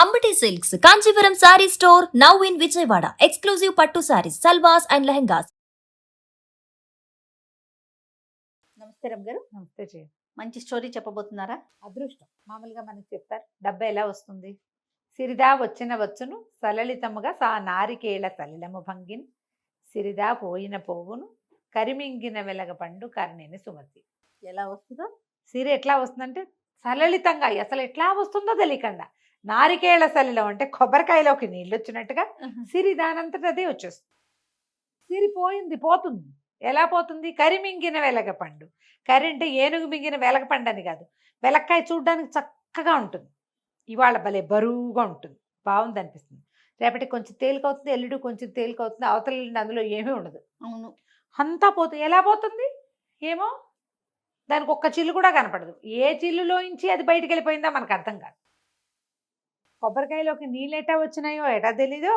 Ambati Silks, Kanchipuram Saree Store, now in Vijayawada. Exclusive Pattu Sarees, Salwas and Lehengas. నమస్తే రమ్ గారు. నమస్తే జయ. మంచి story చెప్పబోతున్నారా? అదృష్టం మామూలుగా మనకి చెప్తారు, డబ్బు ఎలా వస్తుంది? సిరిదా వచ్చిన వచ్చును సలలితముగా సా నారికేళ సలిలము భంగిన్ సిరిదా పోయిన పోవును కరిమింగిన వెలగ పండు కర్ణిని సుమతి. ఎలా వస్తుందో సిరి ఎట్లా వస్తుందంటే సలలితంగా, అసలు ఎట్లా వస్తుందో తెలియకుండా. నారికేళ సలిలం అంటే కొబ్బరికాయలోకి నీళ్ళు వచ్చినట్టుగా సిరి దానంతట అదే వచ్చేస్తుంది. సిరి పోయింది, పోతుంది. ఎలా పోతుంది? కరిమింగిన వెలగ పండు. కరి అంటే ఏనుగు మింగిన వెలగ పండు అని కాదు, వెలక్కాయ చూడడానికి చక్కగా ఉంటుంది. ఇవాళ భలే బరువుగా ఉంటుంది, బాగుంది అనిపిస్తుంది. రేపటి కొంచెం తేలికవుతుంది, ఎల్లుడు కొంచెం తేలికవుతుంది, అవతల ఎల్లుండి అందులో ఏమీ ఉండదు. అవును. అంతా పోతుంది. ఎలా పోతుంది ఏమో, దానికి ఒక్క చిల్లు కూడా కనపడదు. ఏ చిల్లులోంచి అది బయటికి వెళ్ళిపోయిందో మనకు అర్థం కాదు. కొబ్బరికాయలోకి నీళ్ళు ఎటా వచ్చినాయో ఎటా తెలీదో,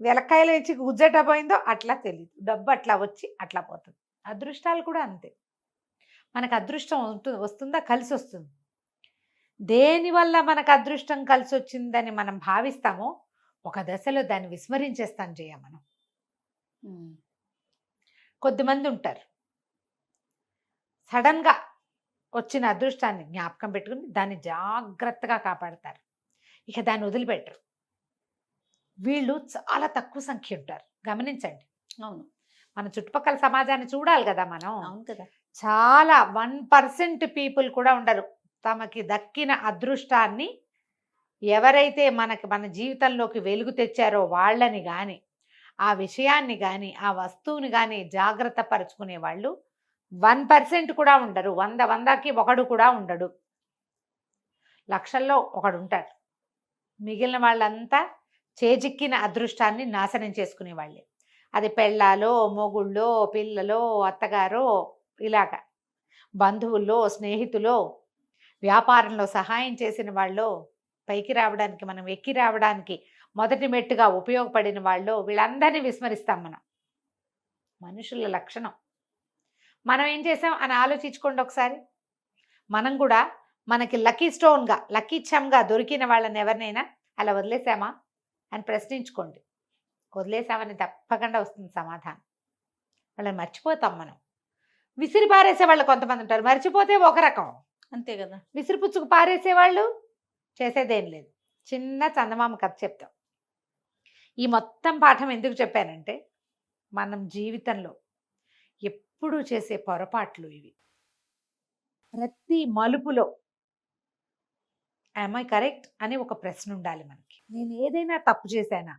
వెలక్కాయలో ఇచ్చి గుజ్జెటా పోయిందో అట్లా తెలీదు. డబ్బు అట్లా వచ్చి అట్లా పోతుంది. అదృష్టాలు కూడా అంతే. మనకు అదృష్టం వస్తుందా, కలిసి వస్తుంది. దేనివల్ల మనకు అదృష్టం కలిసి వచ్చిందని మనం భావిస్తామో ఒక దశలో దాన్ని విస్మరించేస్తాం చేయ మనం. కొద్దిమంది ఉంటారు, సడన్గా వచ్చిన అదృష్టాన్ని జ్ఞాపకం పెట్టుకుని దాన్ని జాగ్రత్తగా కాపాడతారు, ఇక దాన్ని వదిలిపెట్టరు. వీళ్ళు చాలా తక్కువ సంఖ్య ఉంటారు, గమనించండి. అవును, మన చుట్టుపక్కల సమాజాన్ని చూడాలి కదా మనం. అవును కదా. చాలా 1% పీపుల్ కూడా ఉండరు తమకి దక్కిన అదృష్టాన్ని ఎవరైతే మన జీవితంలోకి వెలుగు తెచ్చారో వాళ్ళని కానీ, ఆ విషయాన్ని కానీ, ఆ వస్తువుని కానీ జాగ్రత్త పరుచుకునే వాళ్ళు 1% కూడా ఉండరు. 100కి ఒకడు కూడా ఉండడు. లక్షల్లో ఒకడు ఉంటాడు. మిగిలిన వాళ్ళంతా చేజిక్కిన అదృష్టాన్ని నాశనం చేసుకునే వాళ్ళే. అది పెళ్ళాలో, మొగుళ్ళో, పిల్లలో, అత్తగారో, ఇలాగ బంధువుల్లో, స్నేహితులో, వ్యాపారంలో సహాయం చేసిన వాళ్ళు, పైకి రావడానికి, మనం ఎక్కి రావడానికి మొదటి మెట్టుగా ఉపయోగపడిన వాళ్ళు, వీళ్ళందరినీ విస్మరిస్తాం మనం. మనుషుల లక్షణం. మనం ఏం చేసాం అని ఆలోచించుకోండి ఒకసారి. మనం కూడా మనకి లక్కీ స్టోన్గా, లక్కీ చమ్గా దొరికిన వాళ్ళని ఎవరినైనా అలా వదిలేసామా అని ప్రశ్నించుకోండి. వదిలేసామని తప్పకుండా వస్తుంది సమాధానం. వాళ్ళని మర్చిపోతాం మనం. విసిరి పారేసే వాళ్ళు కొంతమంది ఉంటారు, మర్చిపోతే ఒక రకం. అంతే కదా. విసిరిపుచ్చుకు పారేసేవాళ్ళు చేసేదేం లేదు. చిన్న చందమామ కథ చెప్తాం. ఈ మొత్తం పాఠం ఎందుకు చెప్పానంటే, మనం జీవితంలో ఎప్పుడూ చేసే పొరపాట్లు ఇవి. ప్రతి మలుపులో ఐ కరెక్ట్ అని ఒక ప్రశ్న ఉండాలి మనకి. నేను ఏదైనా తప్పు చేశానా,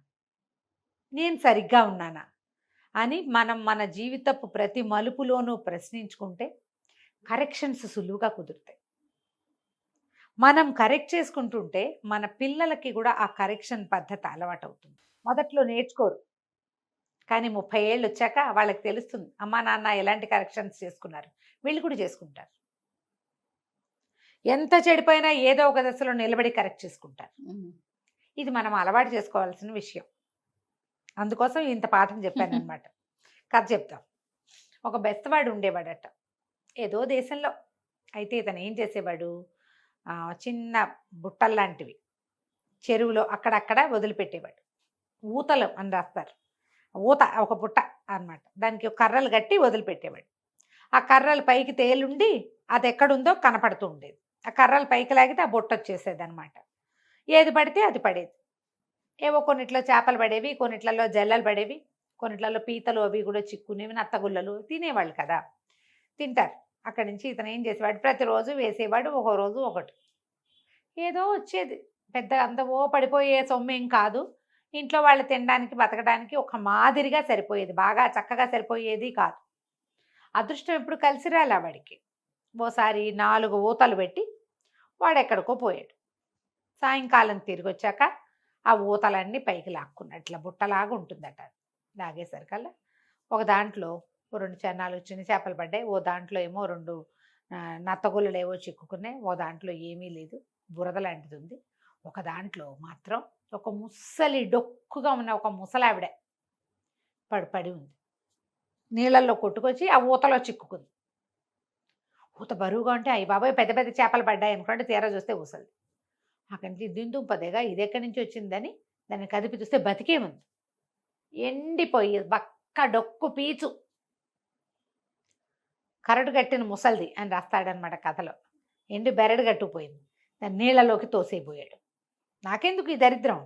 నేను సరిగ్గా ఉన్నానా అని మనం మన జీవితపు ప్రతి మలుపులోనూ ప్రశ్నించుకుంటే కరెక్షన్స్ సులువుగా కుదురుతాయి. మనం కరెక్ట్ చేసుకుంటుంటే మన పిల్లలకి కూడా ఆ కరెక్షన్ పద్ధతి అలవాటు అవుతుంది. మొదట్లో నేర్చుకోరు, కానీ 30 ఏళ్ళు వచ్చాక వాళ్ళకి తెలుస్తుంది, అమ్మా నాన్న ఎలాంటి కరెక్షన్స్ చేసుకున్నారు, వీళ్ళు కూడా చేసుకుంటారు. ఎంత చెడిపోయినా ఏదో ఒక దశలో నిలబడి కరెక్ట్ చేసుకుంటారు. ఇది మనం అలవాటు చేసుకోవాల్సిన విషయం. అందుకోసం ఇంత పాఠం చెప్పాను అనమాట. కథ చెప్తాం. ఒక బెస్తవాడు ఉండేవాడట ఏదో దేశంలో. అయితే ఇతను ఏం చేసేవాడు, చిన్న బుట్టల్లాంటివి చెరువులో అక్కడక్కడ వదిలిపెట్టేవాడు. ఊతలు అని రాస్తారు, ఊత ఒక బుట్ట అన్నమాట. దానికి కర్రలు కట్టి వదిలిపెట్టేవాడు. ఆ కర్రలు పైకి తేలుండి అది ఎక్కడుందో కనపడుతూ ఉండేది. ఆ కర్రలు పైకి లాగితే ఆ బుట్ట వచ్చేసేది అనమాట. ఏది పడితే అది పడేది. ఏవో కొన్నిట్లో చేపలు పడేవి, కొన్నిట్లలో జల్లలు పడేవి, కొన్నిట్లలో పీతలు అవి కూడా చిక్కునేవి, నత్తగుల్లలు తినేవాళ్ళు కదా, తింటారు. అక్కడి నుంచి ఇతను ఏం చేసేవాడు, ప్రతిరోజు వేసేవాడు, ఒక రోజు ఒకటి. ఏదో వచ్చేది, పెద్ద అంత పడిపోయే సొమ్మేం కాదు. ఇంట్లో వాళ్ళు తినడానికి బతకడానికి ఒక మాదిరిగా సరిపోయేది, బాగా చక్కగా సరిపోయేది కాదు. అదృష్టం ఎప్పుడు కలిసి రాలే వాడికి. ఓసారి 4 ఊతలు పెట్టి వాడు ఎక్కడికో పోయాడు. సాయంకాలం తిరిగి వచ్చాక ఆ ఊతలన్నీ పైకి లాక్కున్నాడు. ఇట్లా బుట్టలాగా ఉంటుందట. లాగేసరికల్లా ఒక దాంట్లో 2 చిన్న చేపలు పడ్డాయి, ఓ దాంట్లో ఏమో 2 నత్తగుల్లలు ఏవో చిక్కుకున్నాయి, ఓ దాంట్లో ఏమీ లేదు, బురద లాంటిది ఉంది. ఒక దాంట్లో మాత్రం ఒక ముసలి డొక్కుగా ఉన్న ఒక ముసలావిడ పడి ఉంది. నీళ్ళల్లో కొట్టుకొచ్చి ఆ ఊతలో చిక్కుకుంది. ఊత బరువుగా ఉంటే అయ్యి బాబాయ్ పెద్ద పెద్ద చేపలు పడ్డాయి అనుకోండి, తీరా చూస్తే ఊసలు. అక్కడి నుంచి దిందుంపదేగా ఇది ఎక్కడి నుంచి వచ్చిందని దాన్ని కదిపి చూస్తే బతికే ఉంది. ఎండిపోయి బక్క డొక్కు పీచు కరడు కట్టిన ముసల్ది అని రాస్తాడనమాట కథలో. ఎండి బెరడు కట్టుకుపోయింది, దాన్ని నీళ్ళలోకి తోసేయబోయాడు. నాకెందుకు ఈ దరిద్రం,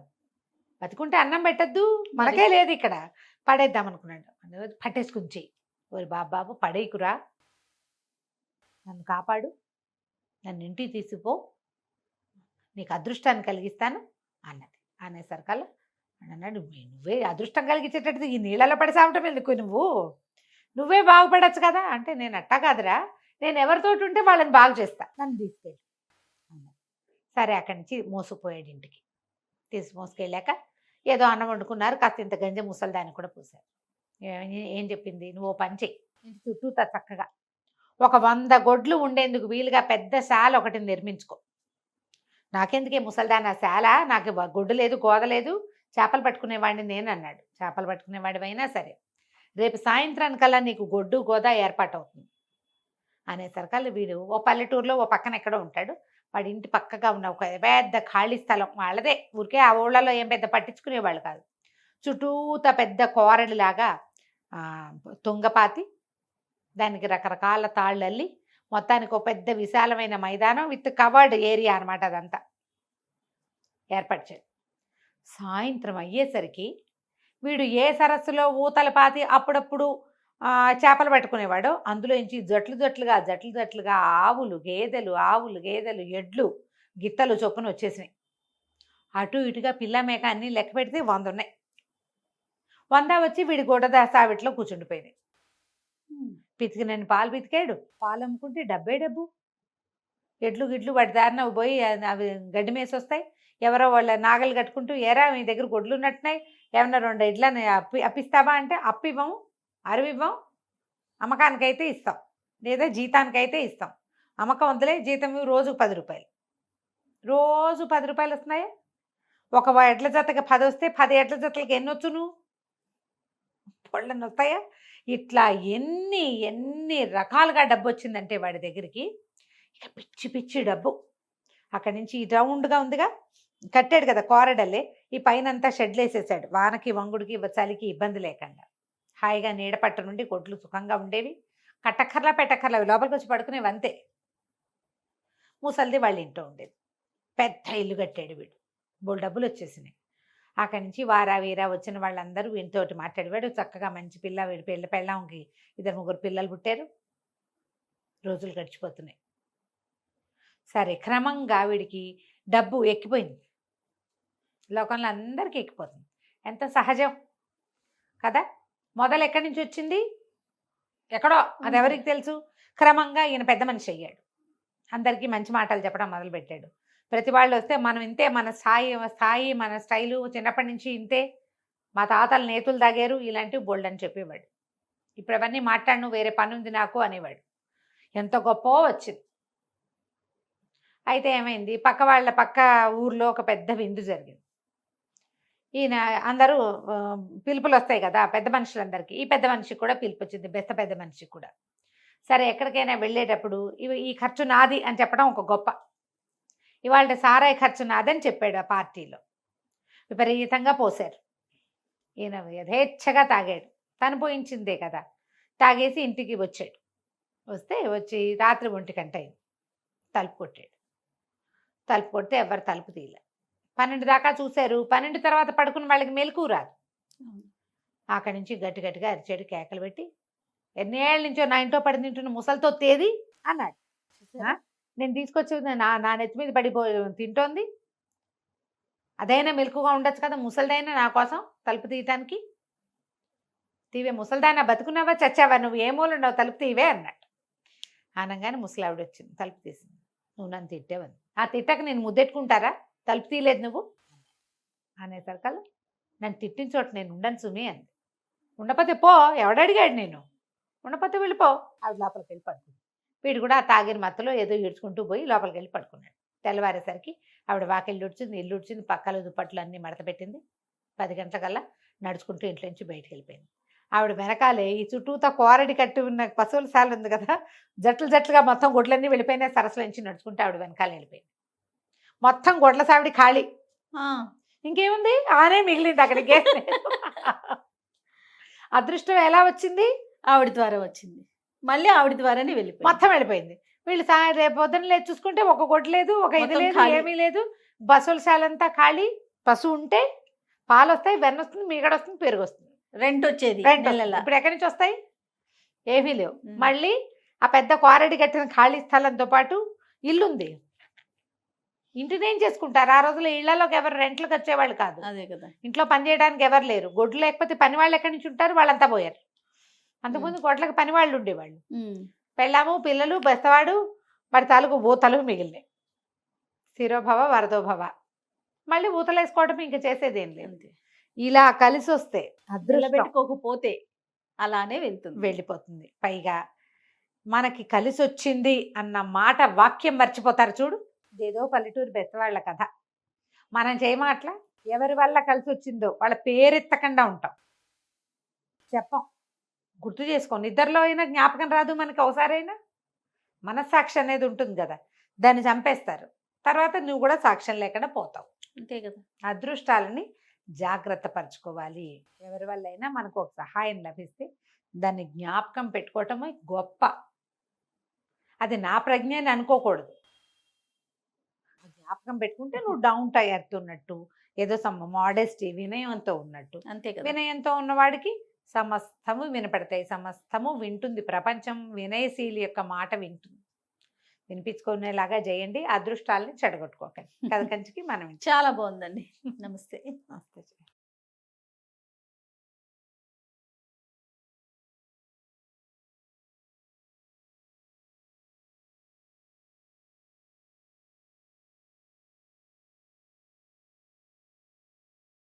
బతికుంటే అన్నం పెట్టద్దు, మనకే లేదు ఇక్కడ, పడేద్దాం అనుకున్నాడు. పట్టేసుకుని చెయ్యి, ఓరి బాబాబు పడేకురా, నన్ను కాపాడు, నన్ను ఇంటికి తీసుకుపో, నీకు అదృష్టాన్ని కలిగిస్తాను అన్నది. అనేసరికల్లా అన్నాడు, నువ్వే అదృష్టం కలిగించేటట్టు ఈ నీళ్ళలో పడి సావటం ఎందుకు, నువ్వే బాగుపడచ్చు కదా అంటే, నేను అట్టా కాదురా, నేను ఎవరితోటి ఉంటే వాళ్ళని బాగు చేస్తా, నన్ను తీసుకెళ్ళి అన్నది. సరే అక్కడి నుంచి మోసుకుపోయాడు ఇంటికి. మోసుకెళ్ళాక ఏదో అన్నం వండుకున్నారు, కాస్త ఇంత గంజ ముసలిదాన్ని కూడా పూసారు. ఏం చెప్పింది, నువ్వు ఓ పని చెయ్యి, ఇంటి చుట్టూ చక్కగా ఒక 100 గొడ్లు ఉండేందుకు వీలుగా పెద్ద శాల ఒకటి నిర్మించుకో. నాకెందుకే ముసలిదాన్ని ఆ శాల, నాకు గొడ్డు లేదు గోద లేదు, చేపలు పట్టుకునేవాడిని నేను అన్నాడు. చేపలు పట్టుకునేవాడివైనా సరే రేపు సాయంత్రానికల్లా నీకు గొడ్డు గోద ఏర్పాటు అవుతుంది అనేసరికల్లా వీడు ఓ పల్లెటూరులో ఓ పక్కన ఎక్కడో ఉంటాడు. వాడి ఇంటి పక్కగా ఉన్న ఒక పెద్ద ఖాళీ స్థలం వాళ్ళదే, ఊరికే ఆ ఊళ్ళలో ఏం పెద్ద పట్టించుకునేవాళ్ళు కాదు. చుట్టూత పెద్ద కోరడిలాగా తుంగపాతి, దానికి రకరకాల తాళ్ళు అల్లి, మొత్తానికి ఒక పెద్ద విశాలమైన మైదానం విత్ కవర్డ్ ఏరియా అనమాట, అదంతా ఏర్పాటు చేయాలి. సాయంత్రం అయ్యేసరికి వీడు ఏ సరస్సులో ఊతల పాతి అప్పుడప్పుడు చేపలు పట్టుకునేవాడు, అందులోంచి జట్లుగా ఆవులు గేదెలు ఎడ్లు గిత్తలు చొప్పున వచ్చేసినాయి. అటు ఇటుగా పిల్ల మేక అన్నీ లెక్క పెడితే 100 ఉన్నాయి. 100 వచ్చి వీడి గొడ్డ సావిట్లో కూర్చుండిపోయినాయి. పితికినని పాలు పితికాడు, పాలు అమ్ముకుంటే డబ్బు. ఎడ్లు గిడ్లు వాటి దారిన పోయి అవి గడ్డి మేసి వస్తాయి. ఎవరో వాళ్ళ నాగలు కట్టుకుంటూ, ఏరా మీ దగ్గర గొడ్లు ఉన్నట్టున్నాయి, ఏమన్నా 2 ఎడ్లని అప్పిస్తావా అంటే అప్పివ్వము, అరవివ్వం, అమ్మకానికైతే ఇస్తాం, లేదా జీతానికైతే ఇస్తాం. అమ్మకం వద్దులే, జీతం రోజు 10 రూపాయలు, రోజు 10 రూపాయలు వస్తున్నాయి. ఒక ఎడ్ల జతకి 10 వస్తే 10 ఎడ్ల జతలకి ఎన్ని వచ్చును, పొళ్ళని వస్తాయా? ఇట్లా ఎన్ని రకాలుగా డబ్బు వచ్చిందంటే వాడి దగ్గరికి, ఇక పిచ్చి డబ్బు. అక్కడి నుంచి ఈ రౌండ్గా ఉందిగా, కట్టాడు కదా కోరడల్లే, ఈ పైన అంతా షెడ్లు వేసేసాడు, వానకి వంగుడికి చలికి ఇబ్బంది లేకుండా. హాయిగా నీడపట్ట నుండి కొట్లు సుఖంగా ఉండేవి, కట్టక్కర్లా పెట్టక్కర్లా, లోపలికి వచ్చి పడుకునేవి అంతే. ముసలిది వాళ్ళ ఇంట్లో ఉండేది, పెద్ద ఇల్లు కట్టాడు వీడు, బోల్ డబ్బులు వచ్చేసినాయి. అక్కడి నుంచి వారా వీరా వచ్చిన వాళ్ళందరూ వీడితోటి మాట్లాడేవాడు. చక్కగా మంచి పిల్ల, వీడి పెళ్ళంకి 2-3 పిల్లలు పుట్టారు. రోజులు గడిచిపోతున్నాయి. సరే క్రమంగా వీడికి డబ్బు ఎక్కిపోయింది, లోకంలో అందరికీ ఎక్కిపోతుంది, ఎంత సహజం కదా. మొదలు ఎక్కడి నుంచి వచ్చింది, ఎక్కడో, అది ఎవరికి తెలుసు. క్రమంగా ఈయన పెద్ద మనిషి అయ్యాడు, అందరికీ మంచి మాటలు చెప్పడం మొదలుపెట్టాడు. ప్రతి వాళ్ళు వస్తే మనం ఇంతే, మన స్థాయి మన స్టైలు చిన్నప్పటి నుంచి ఇంతే, మా తాతలు నేతులు తాగారు, ఇలాంటివి బోల్డ్ అని చెప్పేవాడు. ఇప్పుడు అవన్నీ మాట్లాడను, వేరే పని ఉంది నాకు అనేవాడు. ఎంత గొప్ప వచ్చింది. అయితే ఏమైంది, పక్క ఊర్లో ఒక పెద్ద విందు జరిగింది. ఈయన అందరూ పిలుపులు వస్తాయి కదా పెద్ద మనుషులందరికీ, ఈ పెద్ద మనిషికి కూడా పిలుపు వచ్చింది, పెద్ద మనిషికి కూడా. సరే ఎక్కడికైనా వెళ్ళేటప్పుడు ఈ ఖర్చు నాది అని చెప్పడం ఒక గొప్ప. ఇవాళ సారాయి ఖర్చు నాదని చెప్పాడు ఆ పార్టీలో. విపరీతంగా పోసారు, ఈయన యథేచ్ఛగా తాగాడు, తను పోయించిందే కదా. తాగేసి ఇంటికి వచ్చాడు. వచ్చి రాత్రి 1 గంట అయింది, తలుపు కొట్టాడు. తలుపు కొడితే ఎవరు తలుపు తీయలే. 12 దాకా చూశారు, 12 తర్వాత పడుకున్న వాళ్ళకి మెలకువ రాదు. అక్కడి నుంచి గట్టిగా అరిచాడు, కేకలు పెట్టి, ఎన్నేళ్ళ నుంచో నా ఇంట్లో పడి తింటున్న ముసలితో తేది అన్నాడు. నేను తీసుకొచ్చి నా నెత్తి మీద పడిపోయి తింటోంది, అదైనా మెలకుగా ఉండొచ్చు కదా, ముసలిదైనా నా కోసం తలుపు తీయటానికి. తీవే ముసలిదానా, బతుకున్నావా చచ్చావా, నువ్వు ఏ మూల ఉన్నావు, తలుపు తీవే అన్నాడు. అనగానే ముసలావిడ వచ్చింది, తలుపు తీసింది. నువ్వు నన్ను తిట్టేవని, ఆ తిట్టక నేను ముద్దెట్టుకుంటారా, తలుపు తీయలేదు నువ్వు అనేసరికల్లా, నన్ను తిట్టిన చోట నేను ఉండను సుమి అంది. ఉండపోతే పో, ఎవడడిగాడు నేను, ఉండపోతే వెళ్ళిపో. ఆవిడ లోపలికి వెళ్ళి పడుకుంది. వీడు కూడా ఆ తాగిన మత్తులో ఏదో ఈడ్చుకుంటూ పోయి లోపలికి వెళ్ళి పడుకున్నాడు. తెల్లవారేసరికి ఆవిడ వాకిళ్ళు ఉడిచింది, ఇల్లు ఉడిచింది, పక్కల దుప్పట్లు అన్నీ మడత పెట్టింది. 10 గంటలకల్లా నడుచుకుంటూ ఇంట్లో నుంచి బయటికి వెళ్ళిపోయింది. ఆవిడ వెనకాలే ఈ చుట్టూతో కోరడి కట్టి ఉన్న పశువుల శాల ఉంది కదా, జట్లుగా మొత్తం గొడ్లన్నీ వెళ్ళిపోయినా సరస్సుల నుంచి నడుచుకుంటూ ఆవిడ వెనకాల వెళ్ళిపోయింది. మొత్తం గొడ్ల సావిడి ఖాళీ. ఆ, ఇంకేముంది, ఆనే మిగిలింది అక్కడికి. అదృష్టం ఎలా వచ్చింది? ఆవిడ ద్వారా వచ్చింది, మళ్ళీ ఆవిడ ద్వారానే వెళ్ళిపోయింది. మొత్తం వెళ్ళిపోయింది. వీళ్ళు రేపు పొద్దున్న లేచి చూసుకుంటే ఒక గొడ్డు లేదు, ఒక ఇది మొత్తం లేదు, ఖాళీ. ఏమీ లేదు. బస్సులశాలంతా ఖాళీ. పశువు ఉంటే పాలు వస్తాయి, వెన్న వస్తుంది, మీగడ వస్తుంది, పెరుగు వస్తుంది, రెంట్ వచ్చేది రెంట్ వస్తుంది. నెలలా. ఇప్పుడు ఎక్కడి నుంచి వస్తాయి? ఏమీ లేవు. ఉమ్. మళ్ళీ ఆ పెద్ద క్వారడి కట్టిన ఖాళీ స్థలంతో పాటు ఇల్లు ఉంది. ఇంటిని ఏం చేసుకుంటారు? ఆ రోజుల్లో ఇళ్లలోకి ఎవరు రెంట్లకు వచ్చేవాళ్ళు కాదు. అదే కదా. ఇంట్లో పని చేయడానికి ఎవరు లేరు. గొడ్లు లేకపోతే పని వాళ్ళు ఎక్కడి నుంచి ఉంటారు? వాళ్ళంతా పోయారు. అంతకుముందు గొడ్లకు పని వాళ్ళు ఉండేవాళ్ళు. ఉమ్. పెళ్ళాము, పిల్లలు, బెస్తవాడు, వాడి తాలూకు ఊతలు మిగిలినాయి. శిరోభవ వరదోభవ. మళ్ళీ ఊతలు వేసుకోవడం ఇంకా చేసేదేం లేదు. అంతే. ఇలా కలిసి వస్తే అదృష్టం నిలబెట్టుకోకపోతే అలానే వెళ్తుంది. వెళ్ళిపోతుంది. పైగా మనకి కలిసి వచ్చింది అన్న మాట వాక్యం మర్చిపోతారు చూడు. ఇదేదో పల్లెటూరు బెస్తవాళ్ళ కథ. మనం చేయమాట్ల ఎవరి వల్ల కలిసి వచ్చిందో వాళ్ళ పేరెత్తకుండా ఉంటాం, చెప్పం. గుర్తు చేసుకో. నిద్రలో అయినా జ్ఞాపకం రాదు మనకి. ఒకసారైనా మనస్సాక్షి అనేది ఉంటుంది కదా, దాన్ని చంపేస్తారు. తర్వాత నువ్వు కూడా సాక్ష్యం లేకుండా పోతావు. అంతే కదా. అదృష్టాలని జాగ్రత్త పరచుకోవాలి. ఎవరి వల్ల అయినా మనకు ఒక సహాయం లభిస్తే దాన్ని జ్ఞాపకం పెట్టుకోవటమే గొప్ప. అది నా ప్రజ్ఞ అని అనుకోకూడదు. ఆ జ్ఞాపకం పెట్టుకుంటే నువ్వు డౌన్ తయారుతున్నట్టు, ఏదో మోడెస్టీ, వినయంతో ఉన్నట్టు. అంతే కదా. వినయంతో ఉన్నవాడికి సమస్తము వినపడతాయి, సమస్తము వింటుంది. ప్రపంచం వినయశీలి యొక్క మాట వింటుంది. వినిపించుకునేలాగా చేయండి. అదృష్టాలని చెడగొట్టుకోకండి. కథ కంచికి మనం చాలా బాగుందండి. నమస్తే. నమస్తే.